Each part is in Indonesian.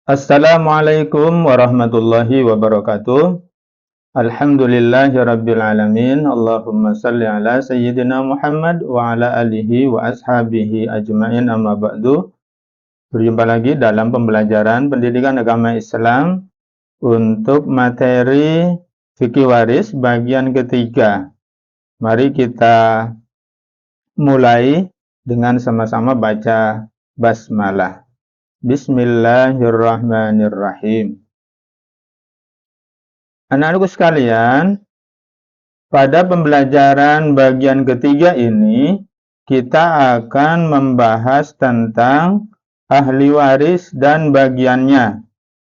Assalamualaikum warahmatullahi wabarakatuh. Alhamdulillahirabbil alamin. Allahumma shalli ala sayyidina Muhammad wa ala alihi wa ashabihi ajmain, amma ba'du. Berjumpa lagi dalam pembelajaran pendidikan agama Islam untuk materi fikih waris bagian ketiga. Mari kita mulai dengan sama-sama baca basmalah. Bismillahirrahmanirrahim. Anak-anakku sekalian, pada pembelajaran bagian ketiga ini kita akan membahas tentang ahli waris dan bagiannya.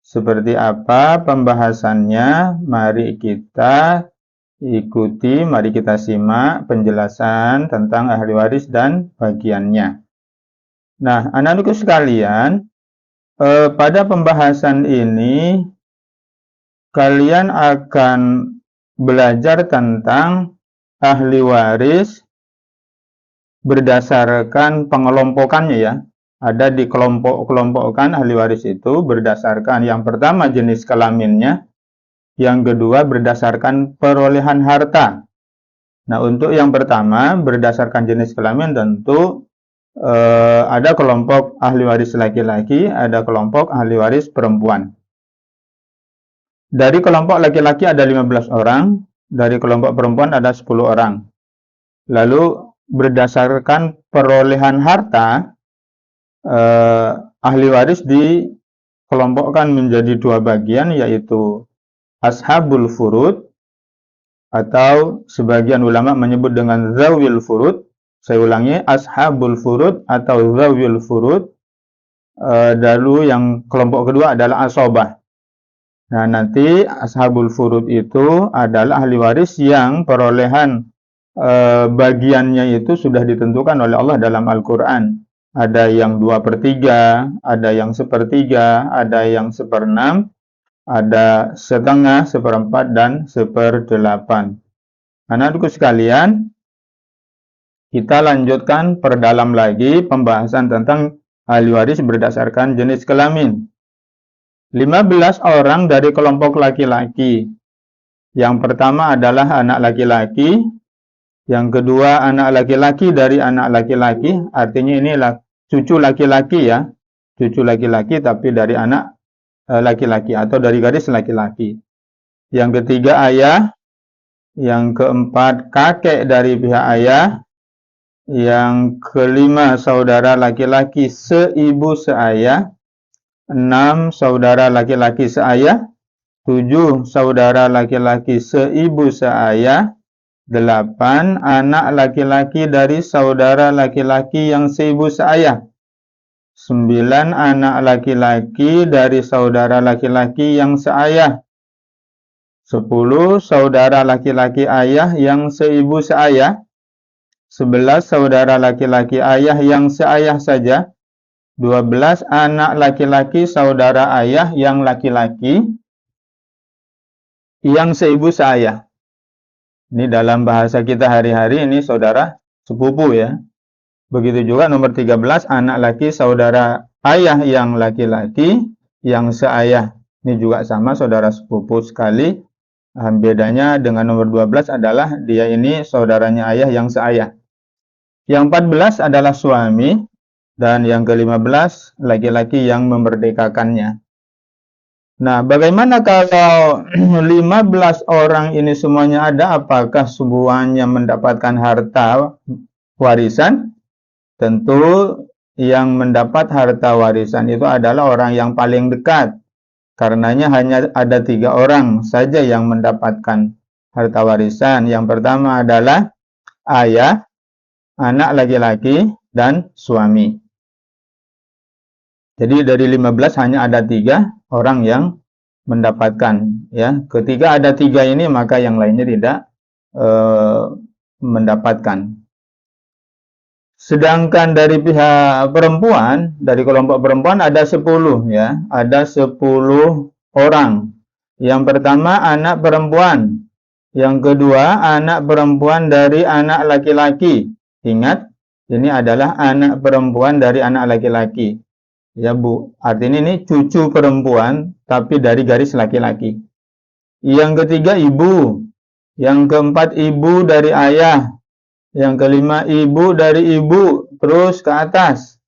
Seperti apa pembahasannya? Mari kita ikuti, mari kita simak penjelasan tentang ahli waris dan bagiannya. Nah, anak-anakku sekalian, pada pembahasan ini kalian akan belajar tentang ahli waris berdasarkan pengelompokannya ya. Ada di kelompok-kelompokkan ahli waris itu berdasarkan yang pertama jenis kelaminnya, yang kedua berdasarkan perolehan harta. Nah, untuk yang pertama berdasarkan jenis kelamin tentu ada kelompok ahli waris laki-laki, ada kelompok ahli waris perempuan. Dari kelompok laki-laki ada 15 orang, dari kelompok perempuan ada 10 orang. Lalu berdasarkan perolehan harta, ahli waris dikelompokkan menjadi dua bagian, yaitu ashabul furud, atau sebagian ulama menyebut dengan zawil furud. Saya ulangi, ashabul furud atau zawil furud. Lalu yang kelompok kedua adalah asobah. Nah, nanti ashabul furud itu adalah ahli waris yang perolehan bagiannya itu sudah ditentukan oleh Allah dalam Al-Quran. Ada yang 2/3, ada yang 1/3, ada yang 1/6, ada setengah, 1/4, dan 1/8. Anak-anakku sekalian, kita lanjutkan perdalam lagi pembahasan tentang ahli waris berdasarkan jenis kelamin. 15 orang dari kelompok laki-laki. Yang pertama adalah anak laki-laki, yang kedua anak laki-laki dari anak laki-laki, artinya inilah cucu laki-laki ya, cucu laki-laki tapi dari anak laki-laki atau dari garis laki-laki. Yang ketiga ayah, yang keempat kakek dari pihak ayah, yang kelima saudara laki-laki seibu seayah, 6 saudara laki-laki seayah, 7 saudara laki-laki seibu seayah, 8 anak laki-laki dari saudara laki-laki yang seibu seayah, 9 anak laki-laki dari saudara laki-laki yang seayah, 10 saudara laki-laki ayah yang seibu seayah, 11 saudara laki-laki ayah yang seayah saja, 12 anak laki-laki saudara ayah yang laki-laki yang seibu seayah. Ini dalam bahasa kita hari-hari ini saudara sepupu ya. Begitu juga nomor 13 anak laki saudara ayah yang laki-laki yang seayah. Ini juga sama saudara sepupu sekali. Bedanya dengan nomor 12 adalah dia ini saudaranya ayah yang seayah. Yang 14 adalah suami, dan yang ke-15 laki-laki yang memerdekakannya. Nah, bagaimana kalau 15 orang ini semuanya ada, apakah semuanya mendapatkan harta warisan? Tentu yang mendapat harta warisan itu adalah orang yang paling dekat. Karenanya hanya ada 3 orang saja yang mendapatkan harta warisan. Yang pertama adalah ayah, anak laki-laki, dan suami. Jadi dari 15 hanya ada 3 orang yang mendapatkan ya. Ketika ada 3 ini maka yang lainnya tidak mendapatkan. Sedangkan dari pihak perempuan, dari kelompok perempuan ada 10 ya. Ada 10 orang. Yang pertama anak perempuan. Yang kedua anak perempuan dari anak laki-laki. Ingat, ini adalah anak perempuan dari anak laki-laki. Ya Bu, artinya ini cucu perempuan tapi dari garis laki-laki. Yang ketiga ibu, yang keempat ibu dari ayah, yang kelima ibu dari ibu, terus ke atas.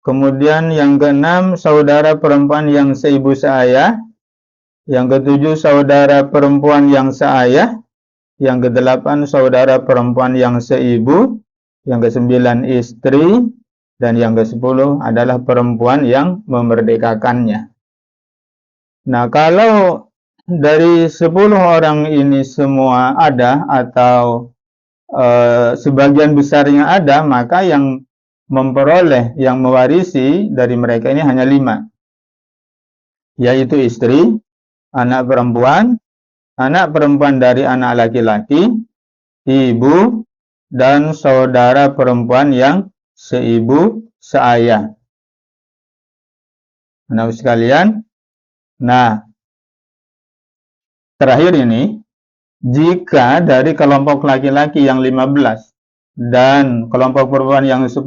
Kemudian yang keenam saudara perempuan yang seibu seayah, yang ketujuh saudara perempuan yang seayah, yang kedelapan saudara perempuan yang seibu, yang kesembilan istri, dan yang kesepuluh adalah perempuan yang memerdekakannya. Nah, kalau dari 10 orang ini semua ada atau sebagian besarnya ada, maka yang memperoleh, yang mewarisi dari mereka ini hanya 5, yaitu istri, anak perempuan dari anak laki-laki, ibu, dan saudara perempuan yang seibu seayah. Anak sekalian, nah terakhir ini, jika dari kelompok laki-laki yang 15 dan kelompok perempuan yang 10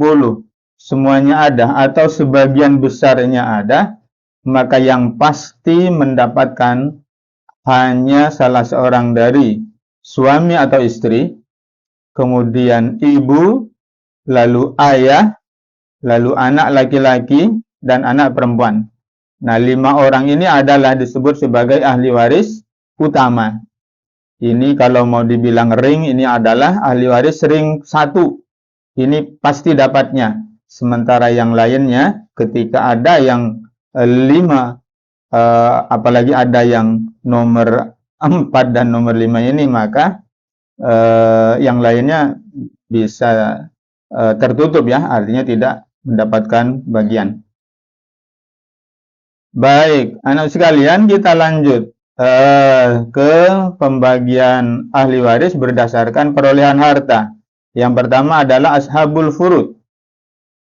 semuanya ada atau sebagian besarnya ada, maka yang pasti mendapatkan hanya salah seorang dari suami atau istri, kemudian ibu, lalu ayah, lalu anak laki-laki, dan anak perempuan. Nah, 5 orang ini adalah disebut sebagai ahli waris utama. Ini kalau mau dibilang ring, ini adalah ahli waris ring 1. Ini pasti dapatnya. Sementara yang lainnya, ketika ada yang 5, apalagi ada yang nomor 4 dan nomor 5 ini, maka yang lainnya bisa tertutup ya, artinya tidak mendapatkan bagian. Baik, anak sekalian, kita lanjut ke pembagian ahli waris berdasarkan perolehan harta. Yang pertama adalah ashabul furud.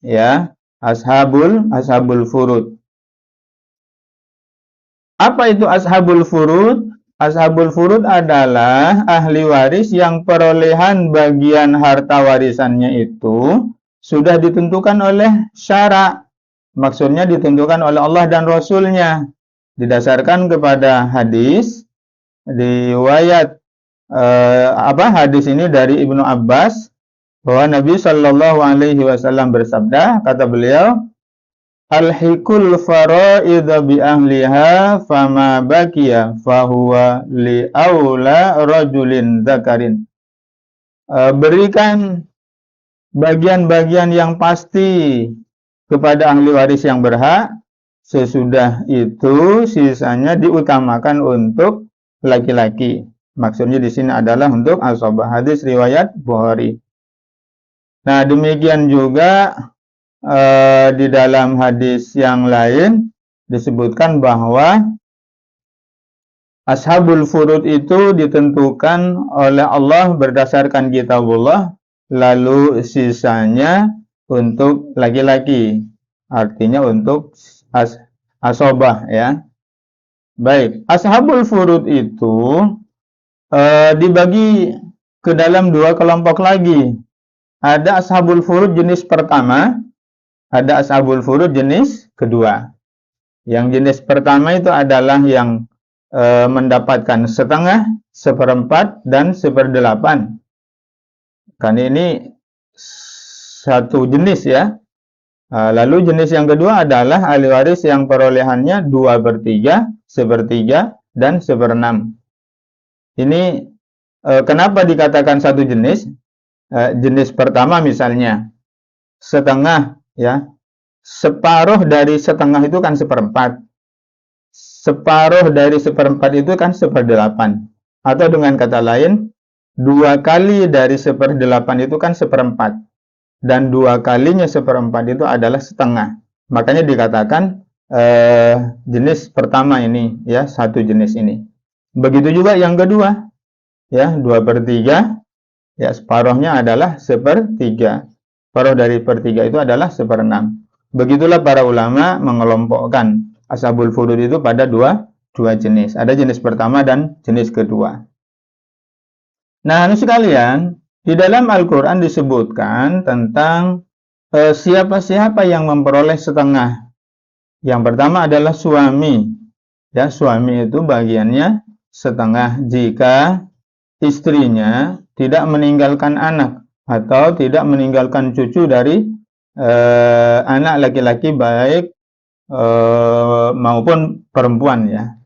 Ya, ashabul furud. Apa itu ashabul furud? Ashabul furud adalah ahli waris yang perolehan bagian harta warisannya itu sudah ditentukan oleh syara. Maksudnya ditentukan oleh Allah dan Rasul-Nya. Didasarkan kepada hadis, riwayat hadis ini dari Ibnu Abbas, bahwa Nabi Shallallahu Alaihi Wasallam bersabda, kata beliau, alhikul faraidha bi ahliha fama bakiya fahuwa li aula rajulin dzakarin. Berikan bagian-bagian yang pasti kepada ahli waris yang berhak, sesudah itu sisanya diutamakan untuk laki-laki. Maksudnya di sini adalah untuk ashabah. Hadis riwayat Bukhari. Nah, demikian juga di dalam hadis yang lain disebutkan bahwa ashabul furud itu ditentukan oleh Allah berdasarkan kitabullah, lalu sisanya untuk laki-laki, artinya untuk asobah ya. Baik, ashabul furud itu dibagi ke dalam 2 kelompok lagi. Ada ashabul furud jenis pertama, ada ashabul furud jenis kedua. Yang jenis pertama itu adalah yang mendapatkan setengah, seperempat, dan seperdelapan. Karena ini satu jenis ya. Lalu jenis yang kedua adalah ahli waris yang perolehannya 2/3, sepertiga, dan seperenam. Ini kenapa dikatakan satu jenis? Jenis pertama misalnya setengah ya, separuh dari setengah itu kan seperempat, separuh dari seperempat itu kan seperdelapan, atau dengan kata lain 2 kali dari seperdelapan itu kan seperempat, dan 2 kalinya seperempat itu adalah setengah. Makanya dikatakan jenis pertama ini ya, satu jenis ini. Begitu juga yang kedua ya, 2/3 ya, separuhnya adalah sepertiga. Separuh dari pertiga itu adalah seperenam. Begitulah para ulama mengelompokkan ashabul furud itu pada dua jenis. Ada jenis pertama dan jenis kedua. Nah, sekalian, di dalam Al-Quran disebutkan tentang siapa-siapa yang memperoleh setengah. Yang pertama adalah suami. Ya, suami itu bagiannya setengah jika istrinya tidak meninggalkan anak atau tidak meninggalkan cucu dari anak laki-laki baik maupun perempuan ya.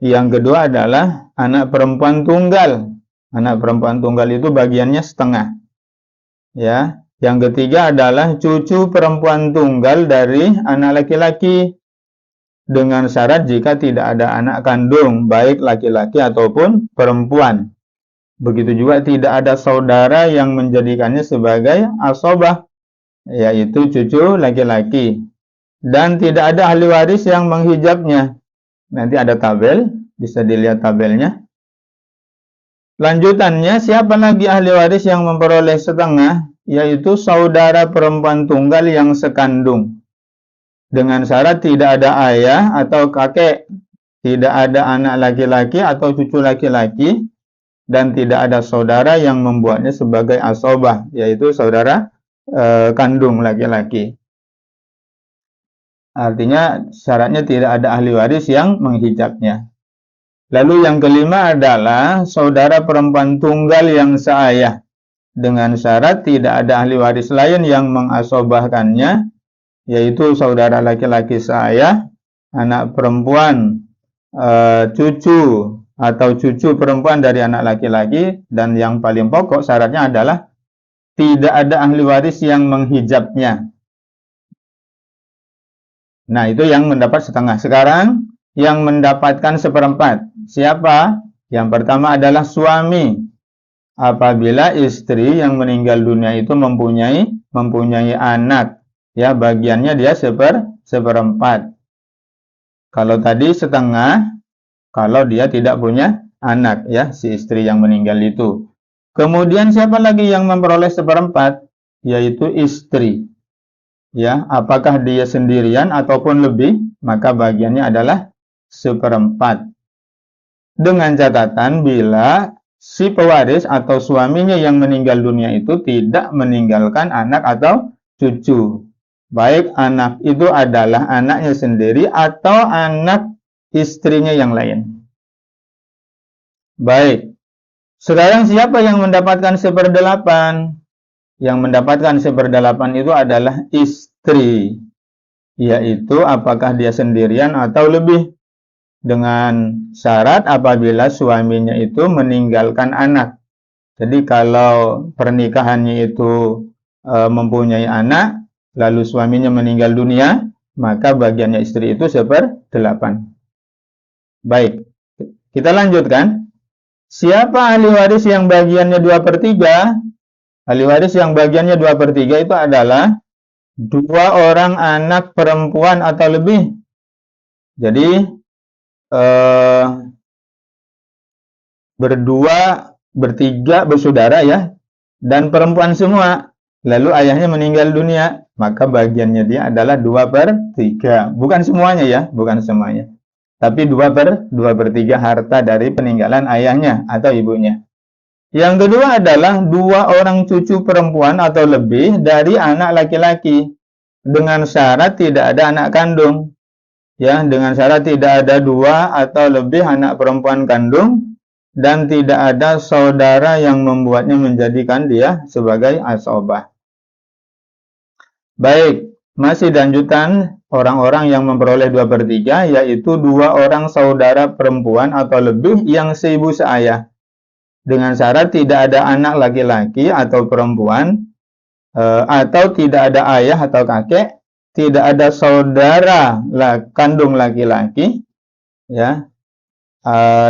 Yang kedua adalah anak perempuan tunggal. Anak perempuan tunggal itu bagiannya setengah. Ya. Yang ketiga adalah cucu perempuan tunggal dari anak laki-laki dengan syarat jika tidak ada anak kandung baik laki-laki ataupun perempuan. Begitu juga tidak ada saudara yang menjadikannya sebagai asobah, yaitu cucu laki-laki. Dan tidak ada ahli waris yang menghijabnya. Nanti ada tabel, bisa dilihat tabelnya. Lanjutannya, siapa lagi ahli waris yang memperoleh setengah? Yaitu saudara perempuan tunggal yang sekandung. Dengan syarat tidak ada ayah atau kakek, tidak ada anak laki-laki atau cucu laki-laki, dan tidak ada saudara yang membuatnya sebagai asobah, yaitu saudara kandung laki-laki. Artinya syaratnya tidak ada ahli waris yang menghijabnya. Lalu yang kelima adalah saudara perempuan tunggal yang seayah. Dengan syarat tidak ada ahli waris lain yang mengasobahkannya, yaitu saudara laki-laki seayah, anak perempuan, cucu atau cucu perempuan dari anak laki-laki, dan yang paling pokok syaratnya adalah tidak ada ahli waris yang menghijabnya. Nah, itu yang mendapat setengah. Sekarang, yang mendapatkan seperempat. Siapa? Yang pertama adalah suami. Apabila istri yang meninggal dunia itu mempunyai anak, ya bagiannya dia seperempat. Kalau tadi setengah, kalau dia tidak punya anak, ya si istri yang meninggal itu. Kemudian siapa lagi yang memperoleh seperempat? Yaitu istri. Ya, apakah dia sendirian ataupun lebih, maka bagiannya adalah seperempat. Dengan catatan bila si pewaris atau suaminya yang meninggal dunia itu tidak meninggalkan anak atau cucu. Baik anak itu adalah anaknya sendiri atau anak istrinya yang lain. Baik. Sekarang siapa yang mendapatkan seperdelapan? Yang mendapatkan seperdelapan itu adalah istri, yaitu apakah dia sendirian atau lebih, dengan syarat apabila suaminya itu meninggalkan anak. Jadi kalau pernikahannya itu mempunyai anak, lalu suaminya meninggal dunia, maka bagiannya istri itu seperdelapan. Baik, kita lanjutkan. Siapa ahli waris yang bagiannya 2/3? Ahli waris yang bagiannya 2/3 itu adalah 2 orang anak perempuan atau lebih. Jadi bertiga bersaudara ya, dan perempuan semua. Lalu ayahnya meninggal dunia, maka bagiannya dia adalah 2/3. Bukan semuanya ya, bukan semuanya. Tapi 2/3 harta dari peninggalan ayahnya atau ibunya. Yang kedua adalah 2 orang cucu perempuan atau lebih dari anak laki-laki dengan syarat tidak ada anak kandung. Ya, dengan syarat tidak ada 2 atau lebih anak perempuan kandung dan tidak ada saudara yang membuatnya menjadikan dia sebagai asobah. Baik, masih lanjutan orang-orang yang memperoleh 2/3 yaitu 2 orang saudara perempuan atau lebih yang seibu seayah. Dengan syarat tidak ada anak laki-laki atau perempuan, atau tidak ada ayah atau kakek, tidak ada saudara kandung laki-laki, ya,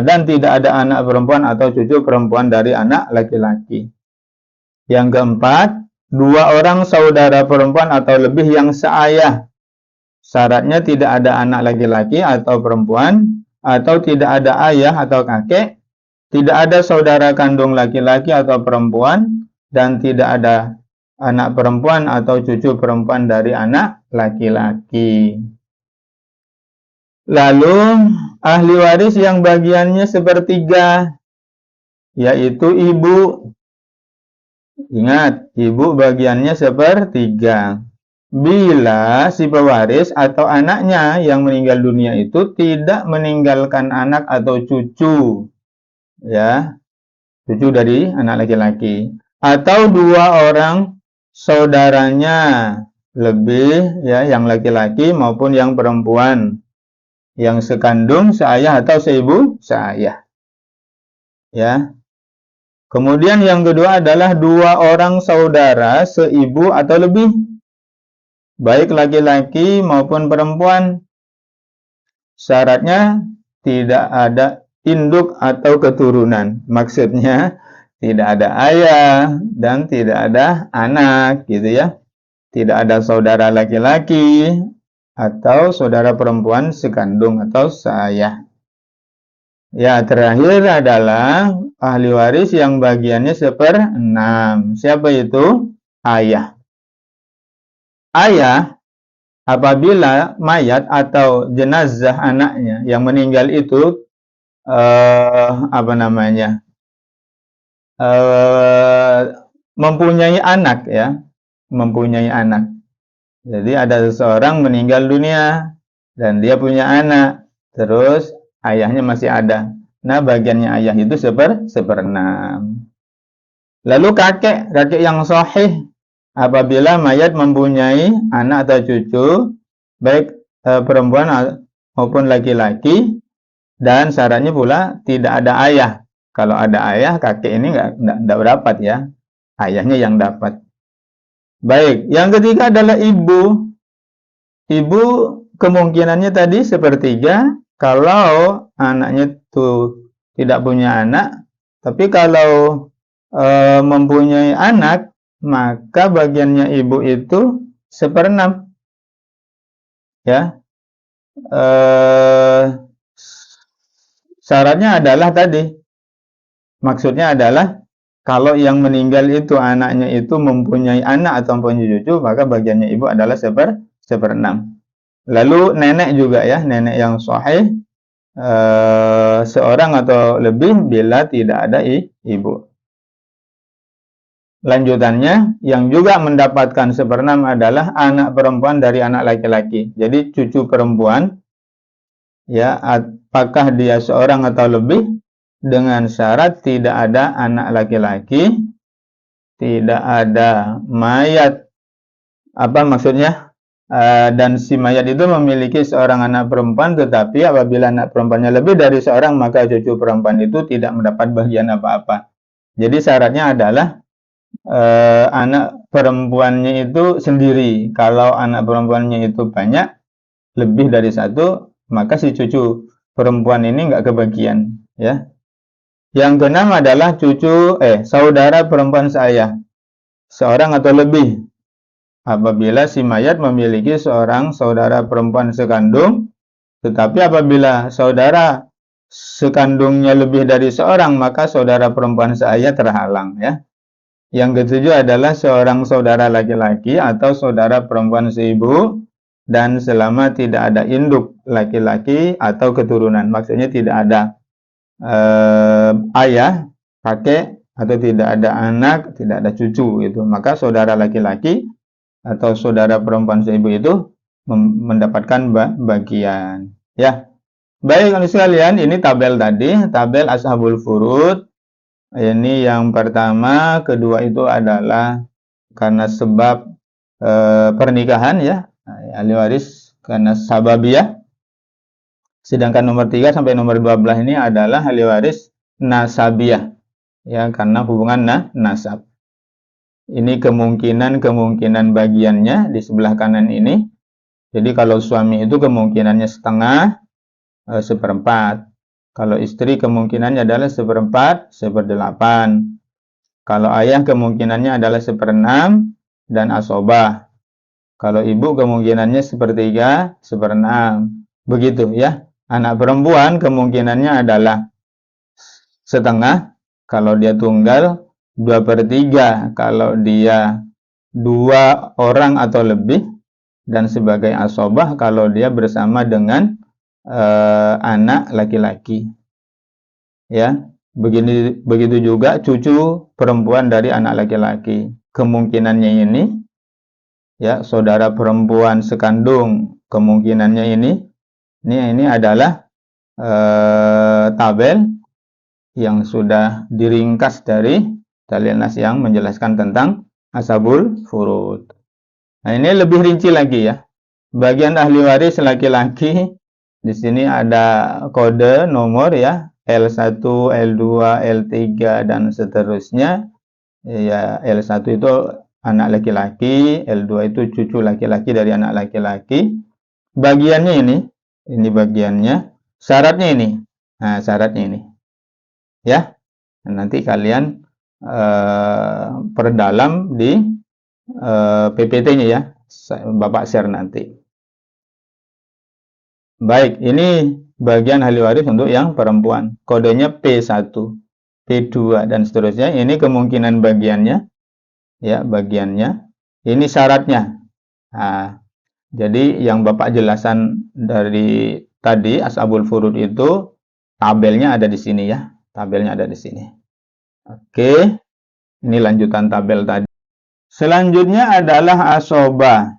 dan tidak ada anak perempuan atau cucu perempuan dari anak laki-laki. Yang keempat, 2 orang saudara perempuan atau lebih yang seayah. Syaratnya tidak ada anak laki-laki atau perempuan, atau tidak ada ayah atau kakek, tidak ada saudara kandung laki-laki atau perempuan, dan tidak ada anak perempuan atau cucu perempuan dari anak laki-laki. Lalu, ahli waris yang bagiannya 1/3, yaitu ibu. Ingat, ibu bagiannya 1/3. bila si pewaris atau anaknya yang meninggal dunia itu tidak meninggalkan anak atau cucu, ya, cucu dari anak laki-laki, atau dua orang saudaranya lebih, ya, yang laki-laki maupun yang perempuan, yang sekandung, seayah atau seibu, seayah, ya. Kemudian yang kedua adalah dua orang saudara seibu atau lebih, baik laki-laki maupun perempuan. Syaratnya tidak ada induk atau keturunan. Maksudnya tidak ada ayah dan tidak ada anak, gitu ya. Tidak ada saudara laki-laki atau saudara perempuan sekandung atau seayah. Ya, terakhir adalah ahli waris yang bagiannya 1/6. Siapa itu? Ayah. Ayah, apabila mayat atau jenazah anaknya yang meninggal itu mempunyai anak, ya, mempunyai anak. Jadi ada seseorang meninggal dunia dan dia punya anak, terus ayahnya masih ada. Nah, bagiannya ayah itu 1/6. Lalu kakek yang sahih, apabila mayat mempunyai anak atau cucu, baik perempuan maupun laki-laki, dan syaratnya pula tidak ada ayah. Kalau ada ayah, kakek ini nggak dapat, ya, ayahnya yang dapat. Baik, yang ketiga adalah ibu. Ibu kemungkinannya tadi 1/3 kalau anaknya itu tidak punya anak, tapi kalau mempunyai anak, maka bagiannya ibu itu 1/6. Ya, syaratnya adalah tadi, maksudnya adalah kalau yang meninggal itu anaknya itu mempunyai anak atau mempunyai cucu, maka bagiannya ibu adalah 1/6. Lalu nenek juga, ya, nenek yang sahih, seorang atau lebih bila tidak ada ibu. Lanjutannya, yang juga mendapatkan 1/6 adalah anak perempuan dari anak laki-laki. Jadi cucu perempuan, ya, apakah dia seorang atau lebih, dengan syarat tidak ada anak laki-laki, tidak ada mayat, dan si mayat itu memiliki seorang anak perempuan, tetapi apabila anak perempuannya lebih dari seorang, maka cucu perempuan itu tidak mendapat bagian apa-apa. Jadi syaratnya adalah anak perempuannya itu sendiri. Kalau anak perempuannya itu banyak, lebih dari satu, maka si cucu perempuan ini nggak kebagian, ya. Yang keenam adalah saudara perempuan seayah, seorang atau lebih. Apabila si mayat memiliki seorang saudara perempuan sekandung, tetapi apabila saudara sekandungnya lebih dari seorang, maka saudara perempuan seayah terhalang, ya. Yang ketujuh adalah seorang saudara laki-laki atau saudara perempuan seibu, dan selama tidak ada induk laki-laki atau keturunan, maksudnya tidak ada ayah, kakek, atau tidak ada anak, tidak ada cucu, gitu, maka saudara laki-laki atau saudara perempuan seibu itu mendapatkan bagian, ya. Baik, anak sekalian, ini tabel tadi, tabel ashabul furud. Ini yang pertama, kedua itu adalah karena sebab pernikahan, ya, ahli waris karena sababiyah. Sedangkan nomor 3 sampai nomor 12 ini adalah ahli waris nasabiyah, ya, karena hubungan nasab. Ini kemungkinan bagiannya di sebelah kanan ini. Jadi kalau suami itu kemungkinannya setengah, 1/4. Kalau istri kemungkinannya adalah 1/4, 1/8. Kalau ayah kemungkinannya adalah 1/6 dan asobah. Kalau ibu kemungkinannya 1/3, 1/6. Begitu, ya. Anak perempuan kemungkinannya adalah setengah kalau dia tunggal, 2/3 kalau dia dua orang atau lebih, dan sebagai asobah kalau dia bersama dengan anak laki-laki, ya. Begitu juga cucu perempuan dari anak laki-laki. Kemungkinannya ini ya, saudara perempuan sekandung, kemungkinannya ini adalah tabel yang sudah diringkas dari dalil nas yang menjelaskan tentang ashabul furud. Nah, ini lebih rinci lagi ya. Bagian ahli waris laki-laki, di sini ada kode nomor ya, L1, L2, L3 dan seterusnya. Ya, L1 itu anak laki-laki, L2 itu cucu laki-laki dari anak laki-laki. Bagiannya ini bagiannya. Syaratnya ini. Nah, syaratnya ini. Ya. Nanti kalian perdalam di PPT-nya ya. Bapak share nanti. Baik, ini bagian ahli waris untuk yang perempuan. Kodenya P1, P2 dan seterusnya. Ini kemungkinan bagiannya. Ya, bagiannya. Ini syaratnya. Nah, jadi yang Bapak jelasan dari tadi ashabul furud itu tabelnya ada di sini ya. Tabelnya ada di sini. Oke. Ini lanjutan tabel tadi. Selanjutnya adalah asobah.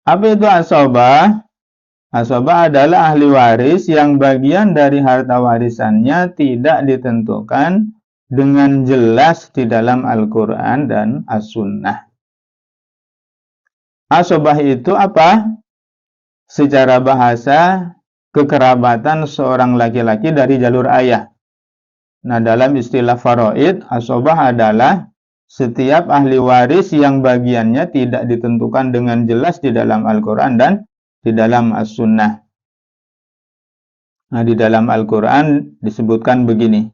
Apa itu asobah? Asobah adalah ahli waris yang bagian dari harta warisannya tidak ditentukan dengan jelas di dalam Al-Quran dan As-Sunnah. Asobah itu apa? Secara bahasa, kekerabatan seorang laki-laki dari jalur ayah. Nah, dalam istilah faraid, asobah adalah setiap ahli waris yang bagiannya tidak ditentukan dengan jelas di dalam Al-Quran dan di dalam As-Sunnah. Nah, di dalam Al-Quran disebutkan begini.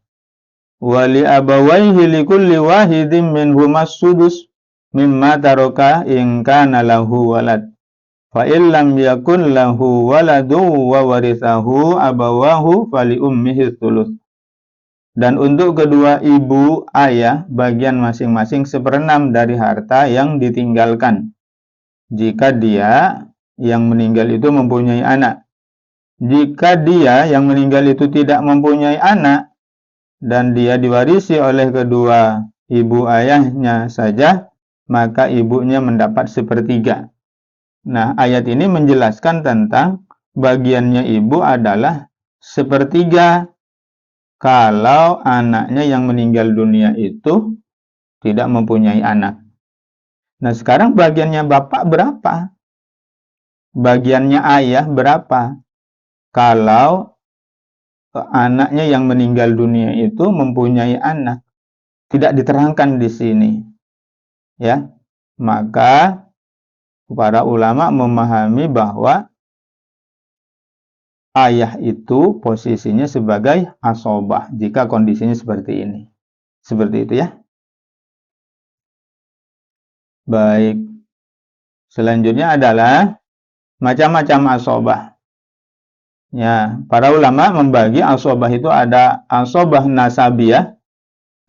Wali abawaihi likulli wahidin minhumas sudus mimma taroka in kana lahu walad. Fa illam yakun lahu waladu wa warithahu abawahu fali ummihi thuluth. Dan untuk kedua ibu ayah bagian masing-masing 1/6 dari harta yang ditinggalkan. Jika dia yang meninggal itu mempunyai anak. Jika dia yang meninggal itu tidak mempunyai anak dan dia diwarisi oleh kedua ibu ayahnya saja, maka ibunya mendapat 1/3. Nah, ayat ini menjelaskan tentang bagiannya ibu adalah 1/3 kalau anaknya yang meninggal dunia itu tidak mempunyai anak. Nah, sekarang bagiannya bapak berapa? Bagiannya ayah berapa? Kalau anaknya yang meninggal dunia itu mempunyai anak. Tidak diterangkan di sini. Ya. Maka para ulama memahami bahwa ayah itu posisinya sebagai asobah jika kondisinya seperti ini. Seperti itu ya. Baik. Selanjutnya adalah macam-macam asobah. Ya, para ulama membagi asobah itu ada asobah nasabiyah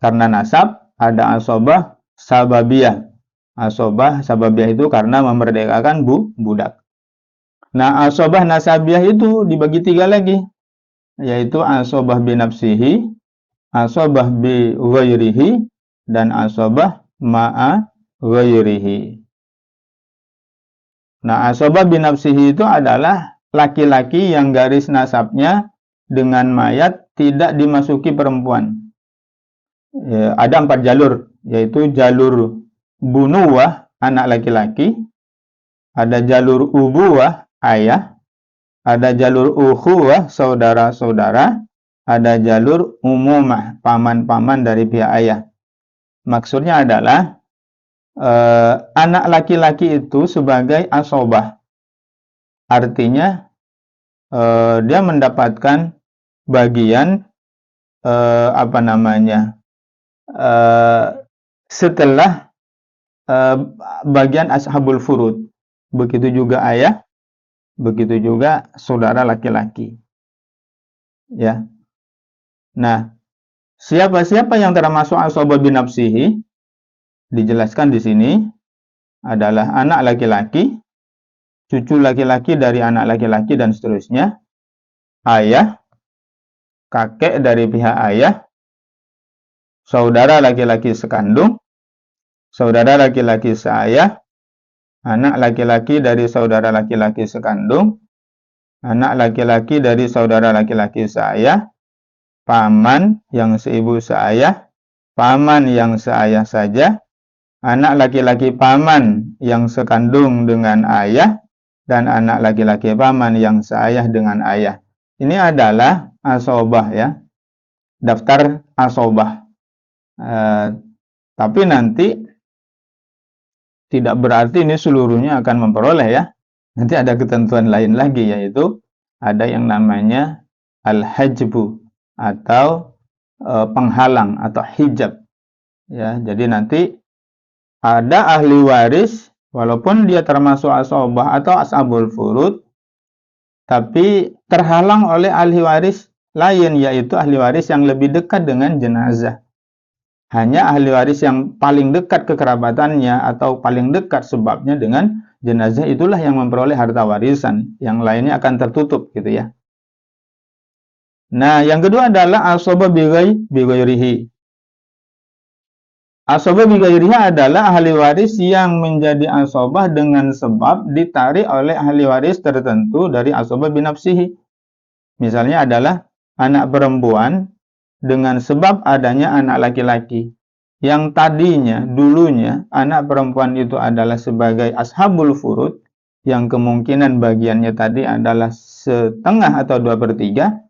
karena nasab, ada asobah sababiyah. Asobah sababiyah itu karena memerdekakan budak. Nah, asobah nasabiyah itu dibagi 3 lagi, yaitu asobah binafsihi, asobah bi ghairihi, dan asobah ma'a ghairihi. Nah, asobah binafsihi itu adalah laki-laki yang garis nasabnya dengan mayat tidak dimasuki perempuan. Ya, ada 4 jalur, yaitu jalur bunuwah, anak laki-laki, ada jalur ubuwah, ayah, ada jalur ukhuwah, saudara-saudara, ada jalur umumah, paman-paman dari pihak ayah. Maksudnya adalah anak laki-laki itu sebagai asobah. Artinya dia mendapatkan bagian setelah bagian ashabul furud. Begitu juga ayah, begitu juga saudara laki-laki. Ya. Nah, siapa-siapa yang termasuk asobah binafsihi dijelaskan di sini adalah anak laki-laki, cucu laki-laki dari anak laki-laki dan seterusnya, ayah, kakek dari pihak ayah, saudara laki-laki sekandung, saudara laki-laki seayah, anak laki-laki dari saudara laki-laki sekandung, anak laki-laki dari saudara laki-laki seayah, paman yang seibu seayah, paman yang seayah saja, anak laki-laki paman yang sekandung dengan ayah, dan anak laki-laki paman yang seayah dengan ayah. Ini adalah asobah ya, daftar asobah. Tapi nanti tidak berarti ini seluruhnya akan memperoleh ya. Nanti ada ketentuan lain lagi, yaitu ada yang namanya al-hajbu atau penghalang atau hijab. Ya, jadi nanti ada ahli waris walaupun dia termasuk asobah atau ashabul furud, tapi terhalang oleh ahli waris lain, yaitu ahli waris yang lebih dekat dengan jenazah. Hanya ahli waris yang paling dekat kekerabatannya atau paling dekat sebabnya dengan jenazah itulah yang memperoleh harta warisan. Yang lainnya akan tertutup gitu ya. Nah, yang kedua adalah asobah bighairihi. Asobah bighairihi adalah ahli waris yang menjadi asobah dengan sebab ditarik oleh ahli waris tertentu dari asobah binafsihi. Misalnya adalah anak perempuan dengan sebab adanya anak laki-laki. Yang tadinya, dulunya, anak perempuan itu adalah sebagai ashabul furud, yang kemungkinan bagiannya tadi adalah setengah atau 2/3,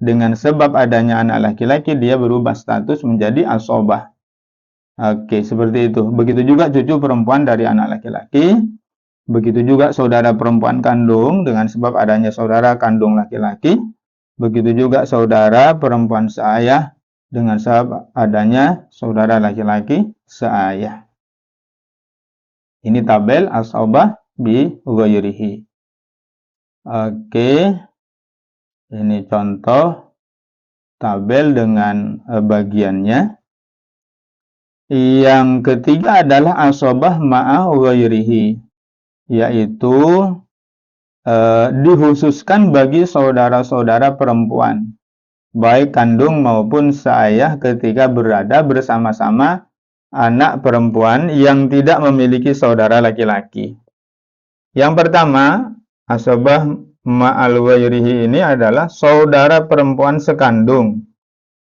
dengan sebab adanya anak laki-laki, dia berubah status menjadi asobah. Oke, seperti itu. Begitu juga cucu perempuan dari anak laki-laki, begitu juga saudara perempuan kandung, dengan sebab adanya saudara kandung laki-laki, begitu juga saudara perempuan seayah dengan sebab adanya saudara laki-laki seayah. Ini tabel asobah bi ghairihi. Oke. Ini contoh tabel dengan bagiannya. Yang ketiga adalah asobah ma'a ghairihi, yaitu dikhususkan bagi saudara-saudara perempuan, baik kandung maupun seayah, ketika berada bersama-sama anak perempuan yang tidak memiliki saudara laki-laki. Yang pertama, asobah ma'al ghairihi ini adalah saudara perempuan sekandung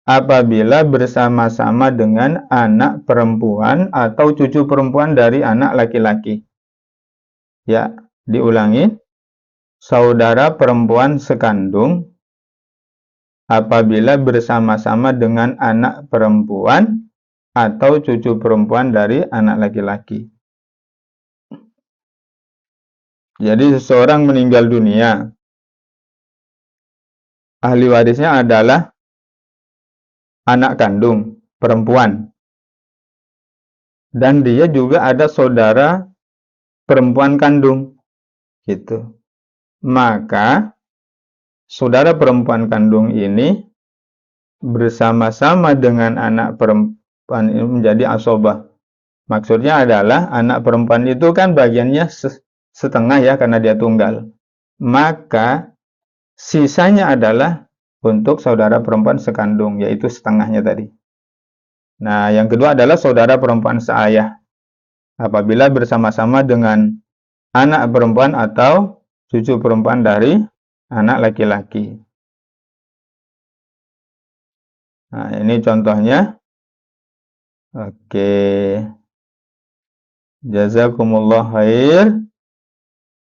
apabila bersama-sama dengan anak perempuan atau cucu perempuan dari anak laki-laki. Ya, diulangi. Saudara perempuan sekandung apabila bersama-sama dengan anak perempuan atau cucu perempuan dari anak laki-laki. Jadi seseorang meninggal dunia, ahli warisnya adalah anak kandung perempuan, dan dia juga ada saudara perempuan kandung gitu. Maka saudara perempuan kandung ini bersama-sama dengan anak perempuan ini menjadi asobah. Maksudnya adalah anak perempuan itu kan bagiannya setengah ya, karena dia tunggal. Maka sisanya adalah untuk saudara perempuan sekandung, yaitu setengahnya tadi. Nah, yang kedua adalah saudara perempuan seayah apabila bersama-sama dengan anak perempuan atau cucu perempuan dari anak laki-laki. Nah, ini contohnya. Oke. Jazakumullah khair.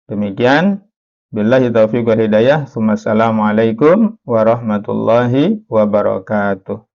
Demikian. Billahi taufiq wal hidayah. Assalamualaikum warahmatullahi wabarakatuh.